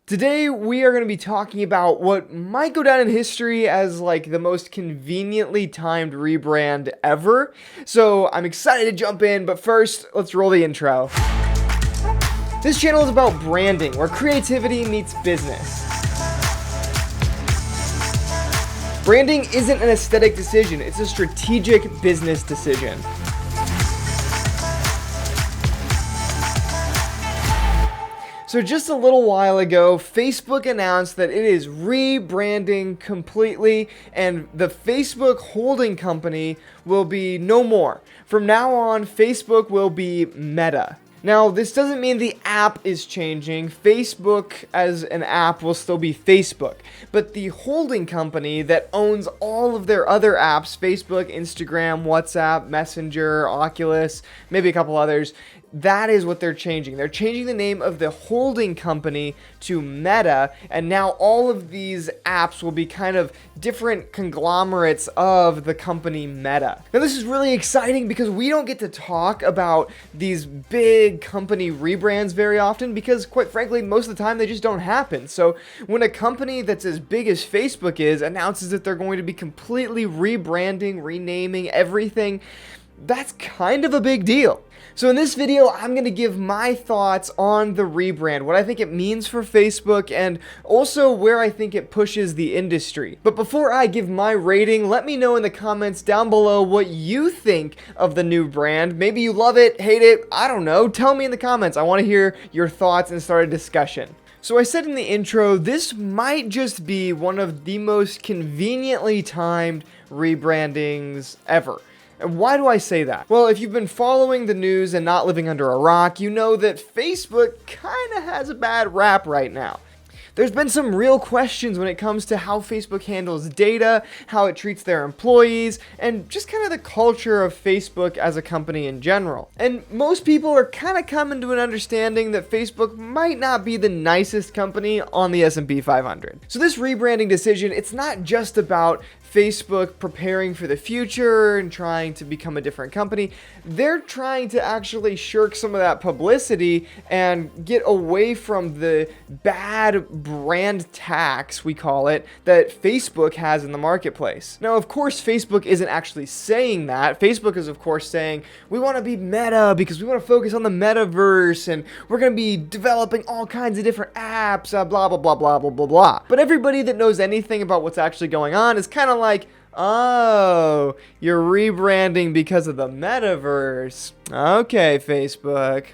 Today, we are going to be talking about what might go down in history as like the most conveniently timed rebrand ever. So I'm excited to jump in, but first, let's roll the intro. This channel is about branding, where creativity meets business. Branding isn't an aesthetic decision, it's a strategic business decision. So just a little while ago, Facebook announced that it is rebranding completely, and the Facebook holding company will be no more. From now on, Facebook will be Meta. Now, this doesn't mean the app is changing. Facebook as an app will still be Facebook. But the holding company that owns all of their other apps, Facebook, Instagram, WhatsApp, Messenger, Oculus, maybe a couple others, that is what they're changing. They're changing the name of the holding company to Meta, and now all of these apps will be kind of different conglomerates of the company Meta. Now, this is really exciting because we don't get to talk about these big company rebrands very often because, quite frankly, most of the time they just don't happen. So when a company that's as big as Facebook is announces that they're going to be completely rebranding, renaming everything, that's kind of a big deal. So in this video, I'm going to give my thoughts on the rebrand, what I think it means for Facebook, and also where I think it pushes the industry. But before I give my rating, let me know in the comments down below what you think of the new brand. Maybe you love it, hate it, I don't know. Tell me in the comments. I want to hear your thoughts and start a discussion. So I said in the intro, this might just be one of the most conveniently timed rebrandings ever. And why do I say that? Well, if you've been following the news and not living under a rock, you know that Facebook kind of has a bad rap right now. There's been some real questions when it comes to how Facebook handles data, how it treats their employees, and just kind of the culture of Facebook as a company in general. And most people are kind of coming to an understanding that Facebook might not be the nicest company on the S&P 500. So this rebranding decision, it's not just about Facebook preparing for the future and trying to become a different company. They're trying to actually shirk some of that publicity and get away from the bad brand tax, we call it, that Facebook has in the marketplace. Now, of course, Facebook isn't actually saying that. Facebook is, of course, saying, we want to be Meta because we want to focus on the metaverse and we're going to be developing all kinds of different apps, blah, blah, blah, blah, blah, blah, blah. But everybody that knows anything about what's actually going on is kind of like, oh, you're rebranding because of the metaverse. Okay, Facebook.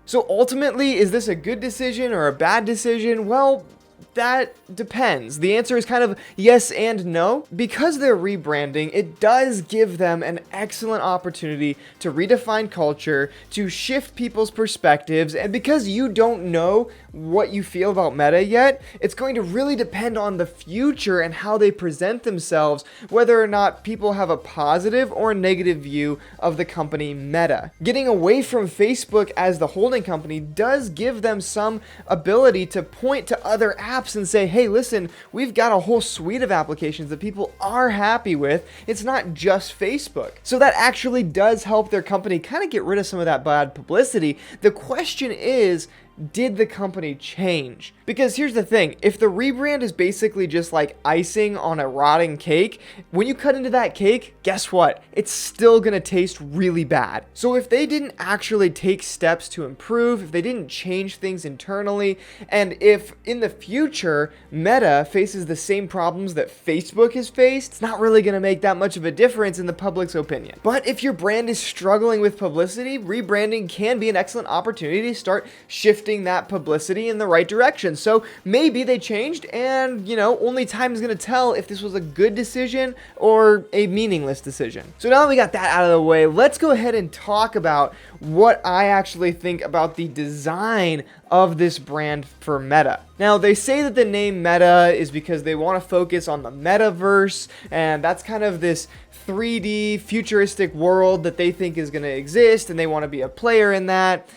So ultimately, is this a good decision or a bad decision? Well, that depends. The answer is kind of yes and no. Because they're rebranding, it does give them an excellent opportunity to redefine culture, to shift people's perspectives, and because you don't know what you feel about Meta yet, it's going to really depend on the future and how they present themselves, whether or not people have a positive or a negative view of the company Meta. Getting away from Facebook as the holding company does give them some ability to point to other apps and say, hey, listen, we've got a whole suite of applications that people are happy with. It's not just Facebook. So that actually does help their company kind of get rid of some of that bad publicity. The question is, did the company change? Because here's the thing, if the rebrand is basically just like icing on a rotting cake, when you cut into that cake, guess what? It's still gonna taste really bad. So if they didn't actually take steps to improve, if they didn't change things internally, and if in the future Meta faces the same problems that Facebook has faced, it's not really gonna make that much of a difference in the public's opinion. But if your brand is struggling with publicity, rebranding can be an excellent opportunity to start shifting that publicity in the right direction. So maybe they changed and, only time is going to tell if this was a good decision or a meaningless decision. So now that we got that out of the way, let's go ahead and talk about what I actually think about the design of this brand for Meta. Now, they say that the name Meta is because they want to focus on the metaverse, and that's kind of this 3D futuristic world that they think is going to exist, and they want to be a player in that.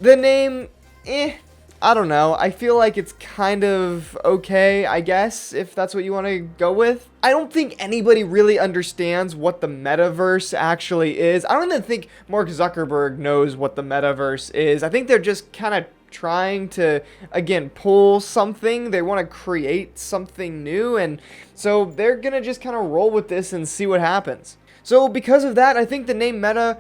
The name, I don't know. I feel like it's kind of okay, I guess, if that's what you want to go with. I don't think anybody really understands what the metaverse actually is. I don't even think Mark Zuckerberg knows what the metaverse is. I think they're just kind of trying to, again, pull something. They want to create something new, and so they're going to just kind of roll with this and see what happens. So because of that, I think the name Meta,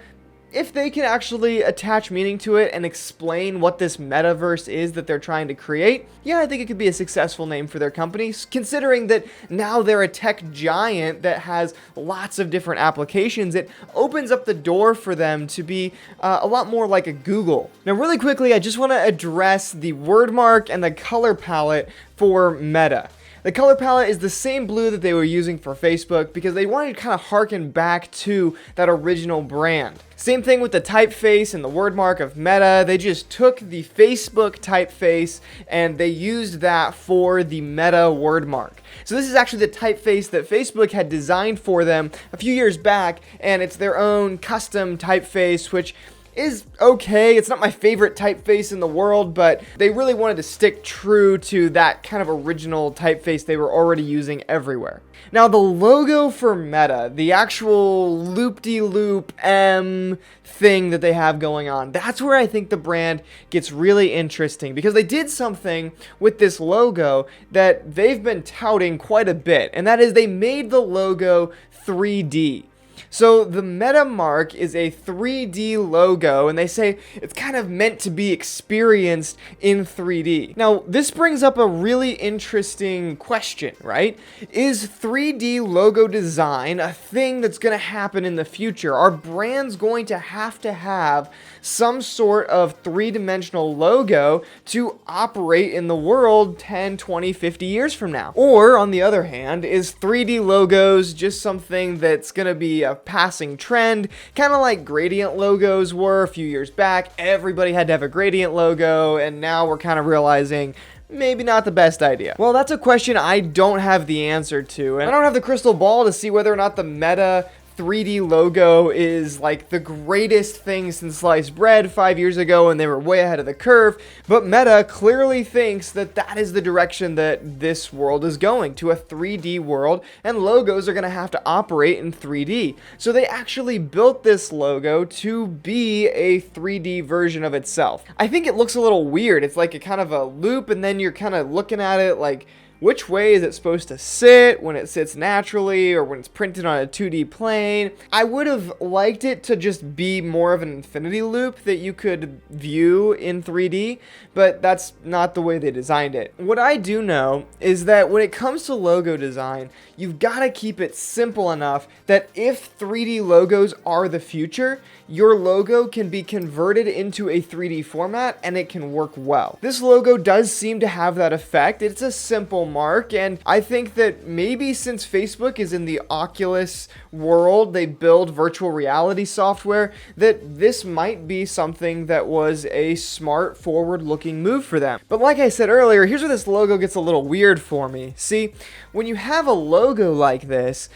if they can actually attach meaning to it and explain what this metaverse is that they're trying to create, yeah, I think it could be a successful name for their company, considering that now they're a tech giant that has lots of different applications. It opens up the door for them to be a lot more like a Google. Now, really quickly, I just want to address the word mark and the color palette for Meta. The color palette is the same blue that they were using for Facebook because they wanted to kind of harken back to that original brand. Same thing with the typeface and the word mark of Meta. They just took the Facebook typeface and they used that for the Meta word mark. So this is actually the typeface that Facebook had designed for them a few years back, and it's their own custom typeface, which is okay. It's not my favorite typeface in the world, but they really wanted to stick true to that kind of original typeface they were already using everywhere. Now, the logo for Meta, the actual loop-de-loop M thing that they have going on, that's where I think the brand gets really interesting, because they did something with this logo that they've been touting quite a bit, and that is they made the logo 3D. So the Metamark is a 3D logo, and they say it's kind of meant to be experienced in 3D. Now, this brings up a really interesting question, right? Is 3D logo design a thing that's going to happen in the future? Are brands going to have some sort of three-dimensional logo to operate in the world 10, 20, 50 years from now? Or, on the other hand, is 3D logos just something that's going to be a passing trend, kind of like gradient logos were a few years back? Everybody had to have a gradient logo, and now we're kind of realizing maybe not the best idea. Well, that's a question I don't have the answer to, and I don't have the crystal ball to see whether or not the Meta 3D logo is like the greatest thing since sliced bread 5 years ago, and they were way ahead of the curve. But Meta clearly thinks that that is the direction that this world is going, to a 3D world, and logos are going to have to operate in 3D. So they actually built this logo to be a 3D version of itself. I think it looks a little weird. It's like a kind of a loop, and then you're kind of looking at it like, which way is it supposed to sit when it sits naturally or when it's printed on a 2D plane? I would have liked it to just be more of an infinity loop that you could view in 3D, but that's not the way they designed it. What I do know is that when it comes to logo design, you've got to keep it simple enough that if 3D logos are the future, your logo can be converted into a 3D format and it can work well. This logo does seem to have that effect. It's a simple mark, and I think that maybe since Facebook is in the Oculus world, they build virtual reality software, that this might be something that was a smart, forward-looking move for them. But like I said earlier, here's where this logo gets a little weird for me. See, when you have a logo like this,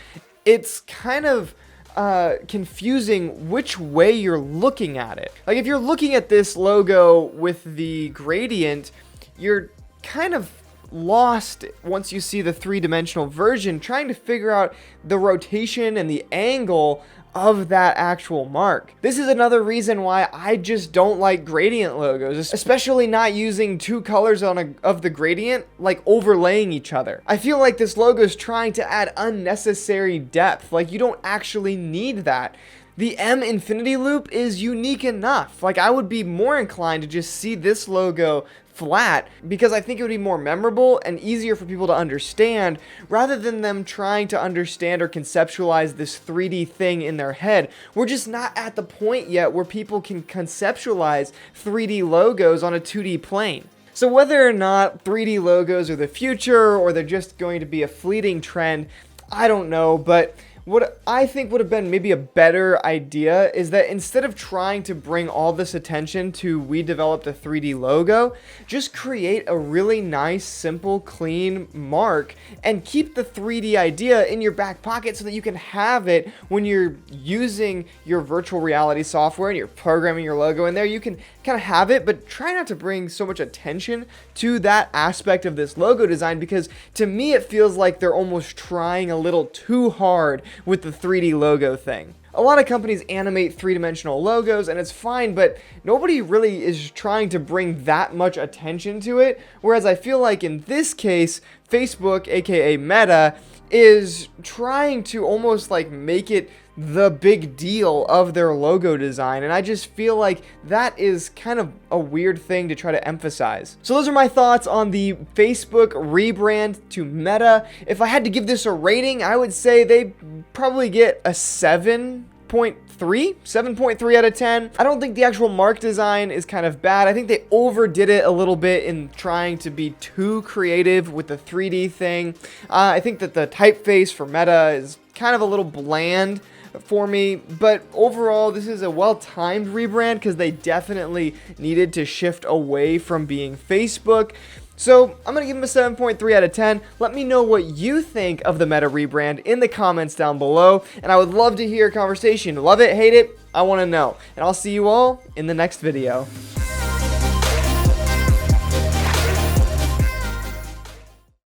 it's kind of confusing which way you're looking at it. Like, if you're looking at this logo with the gradient, you're kind of lost once you see the three-dimensional version, trying to figure out the rotation and the angle of that actual mark. This is another reason why I just don't like gradient logos, especially not using two colors of the gradient, like overlaying each other. I feel like this logo is trying to add unnecessary depth. Like, you don't actually need that. The M infinity loop is unique enough. Like, I would be more inclined to just see this logo flat, because I think it would be more memorable and easier for people to understand, rather than them trying to understand or conceptualize this 3D thing in their head. We're just not at the point yet where people can conceptualize 3D logos on a 2D plane. So whether or not 3D logos are the future or they're just going to be a fleeting trend, I don't know, but what I think would have been maybe a better idea is that instead of trying to bring all this attention to we developed a 3D logo, just create a really nice, simple, clean mark and keep the 3D idea in your back pocket so that you can have it when you're using your virtual reality software and you're programming your logo in there. You can kind of have it, but try not to bring so much attention to that aspect of this logo design, because to me it feels like they're almost trying a little too hard with the 3D logo thing. a lot of companies animate three-dimensional logos, and it's fine, but nobody really is trying to bring that much attention to it. Whereas I feel like in this case, Facebook, aka Meta, is trying to almost like make it the big deal of their logo design, and I just feel like that is kind of a weird thing to try to emphasize. So those are my thoughts on the Facebook rebrand to Meta. If I had to give this a rating, I would say they probably get a 7.3 out of 10. I don't think the actual mark design is kind of bad. I think they overdid it a little bit in trying to be too creative with the 3D thing. I think that the typeface for Meta is kind of a little bland for me, but overall this is a well-timed rebrand because they definitely needed to shift away from being Facebook. So I'm going to give them a 7.3 out of 10. Let me know what you think of the Meta rebrand in the comments down below, and I would love to hear a conversation. Love it, hate it, I want to know. And I'll see you all in the next video.